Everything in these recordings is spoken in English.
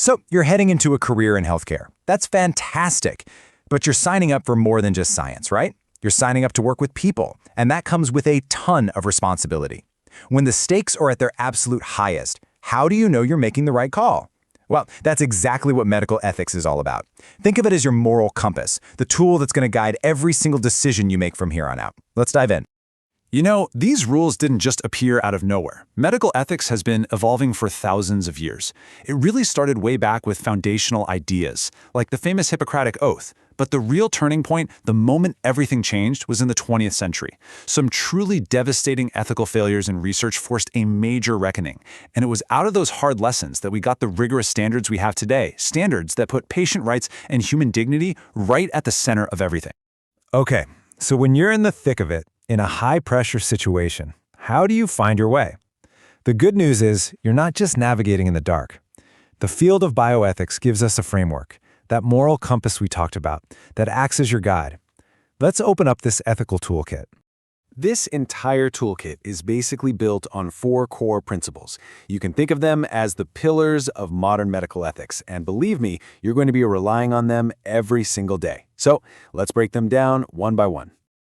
So you're heading into a career in healthcare. That's fantastic. But you're signing up for more than just science, right? You're signing up to work with people, and that comes with a ton of responsibility. When the stakes are at their absolute highest, how do you know you're making the right call? Well, that's exactly what medical ethics is all about. Think of it as your moral compass, the tool that's going to guide every single decision you make from here on out. Let's dive in. You know, these rules didn't just appear out of nowhere. Medical ethics has been evolving for thousands of years. It really started way back with foundational ideas, like the famous Hippocratic Oath. But the real turning point, the moment everything changed, was in the 20th century. Some truly devastating ethical failures in research forced a major reckoning. And it was out of those hard lessons that we got the rigorous standards we have today, standards that put patient rights and human dignity right at the center of everything. Okay, so when you're in the thick of it, in a high-pressure situation, how do you find your way? The good news is you're not just navigating in the dark. The field of bioethics gives us a framework, that moral compass we talked about, that acts as your guide. Let's open up this ethical toolkit. This entire toolkit is basically built on 4 core principles. You can think of them as the pillars of modern medical ethics, and believe me, you're going to be relying on them every single day. So let's break them down one by one.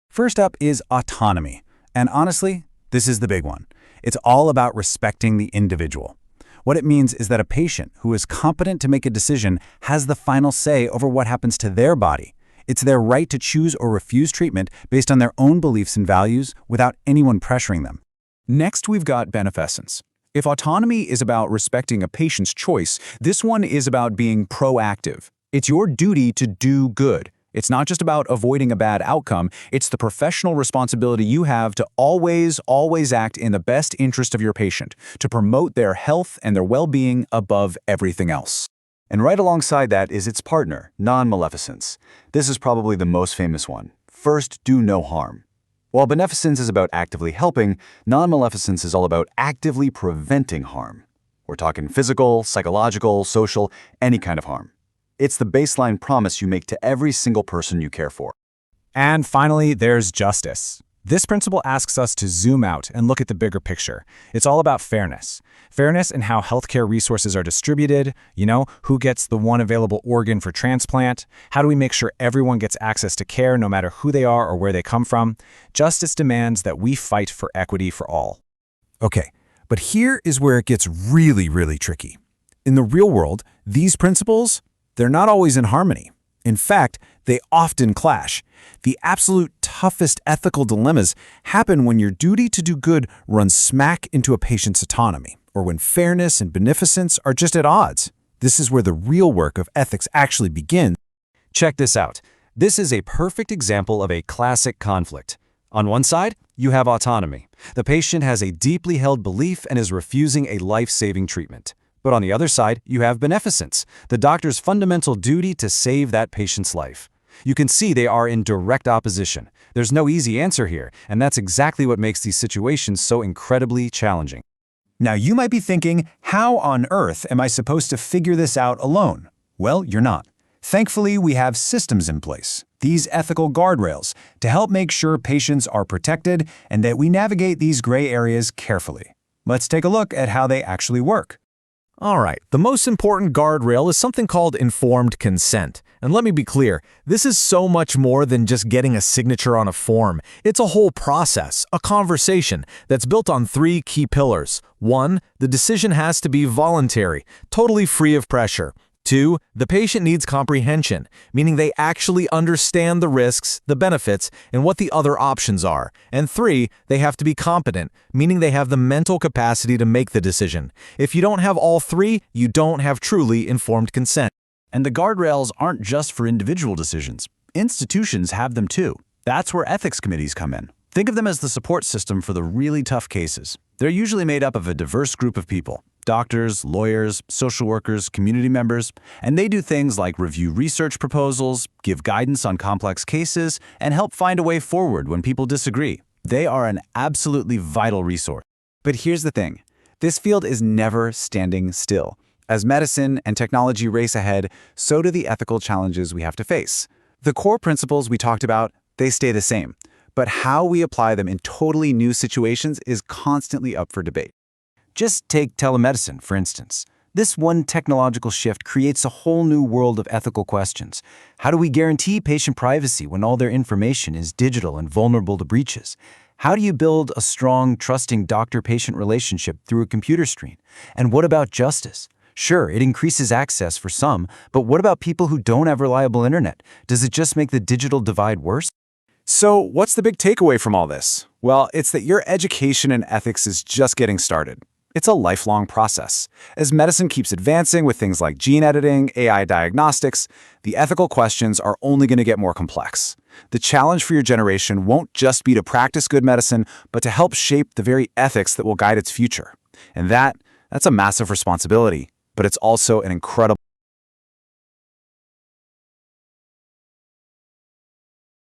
First up is autonomy. And honestly, this is the big one. It's all about respecting the individual. What it means is that a patient who is competent to make a decision has the final say over what happens to their body. It's their right to choose or refuse treatment based on their own beliefs and values without anyone pressuring them. Next, we've got beneficence. If autonomy is about respecting a patient's choice, this one is about being proactive. It's your duty to do good. It's not just about avoiding a bad outcome, it's the professional responsibility you have to always act in the best interest of your patient, to promote their health and their well-being above everything else. And right alongside that is its partner, non-maleficence. This is probably the most famous one. First, do no harm. While beneficence is about actively helping, non-maleficence is all about actively preventing harm. We're talking physical, psychological, social, any kind of harm. It's the baseline promise you make to every single person you care for. And finally, there's justice. This principle asks us to zoom out and look at the bigger picture. It's all about fairness. Fairness in how healthcare resources are distributed, who gets the one available organ for transplant, how do we make sure everyone gets access to care no matter who they are or where they come from. Justice demands that we fight for equity for all. Okay, but here is where it gets really, really tricky. In the real world, these principles, they're not always in harmony. In fact, they often clash. The absolute toughest ethical dilemmas happen when your duty to do good runs smack into a patient's autonomy, or when fairness and beneficence are just at odds. This is where the real work of ethics actually begins. Check this out. This is a perfect example of a classic conflict. On one side, you have autonomy. The patient has a deeply held belief and is refusing a life-saving treatment. But on the other side, you have beneficence, the doctor's fundamental duty to save that patient's life. You can see they are in direct opposition. There's no easy answer here, and that's exactly what makes these situations so incredibly challenging. Now you might be thinking, how on earth am I supposed to figure this out alone? Well, you're not. Thankfully, we have systems in place, these ethical guardrails, to help make sure patients are protected and that we navigate these gray areas carefully. Let's take a look at how they actually work. All right, the most important guardrail is something called informed consent. And let me be clear, this is so much more than just getting a signature on a form. It's a whole process, a conversation, that's built on 3 key pillars. 1, the decision has to be voluntary, totally free of pressure. 2, the patient needs comprehension, meaning they actually understand the risks, the benefits, and what the other options are. And 3, they have to be competent, meaning they have the mental capacity to make the decision. If you don't have all 3, you don't have truly informed consent. And the guardrails aren't just for individual decisions. Institutions have them too. That's where ethics committees come in. Think of them as the support system for the really tough cases. They're usually made up of a diverse group of people. Doctors, lawyers, social workers, community members, and they do things like review research proposals, give guidance on complex cases, and help find a way forward when people disagree. They are an absolutely vital resource. But here's the thing. This field is never standing still. As medicine and technology race ahead, so do the ethical challenges we have to face. The core principles we talked about, they stay the same, but how we apply them in totally new situations is constantly up for debate. Just take telemedicine, for instance. This one technological shift creates a whole new world of ethical questions. How do we guarantee patient privacy when all their information is digital and vulnerable to breaches? How do you build a strong, trusting doctor-patient relationship through a computer screen? And what about justice? Sure, it increases access for some, but what about people who don't have reliable internet? Does it just make the digital divide worse? So, what's the big takeaway from all this? Well, it's that your education in ethics is just getting started. It's a lifelong process. As medicine keeps advancing with things like gene editing, AI diagnostics, the ethical questions are only going to get more complex. The challenge for your generation won't just be to practice good medicine, but to help shape the very ethics that will guide its future. And that's a massive responsibility, but it's also an incredible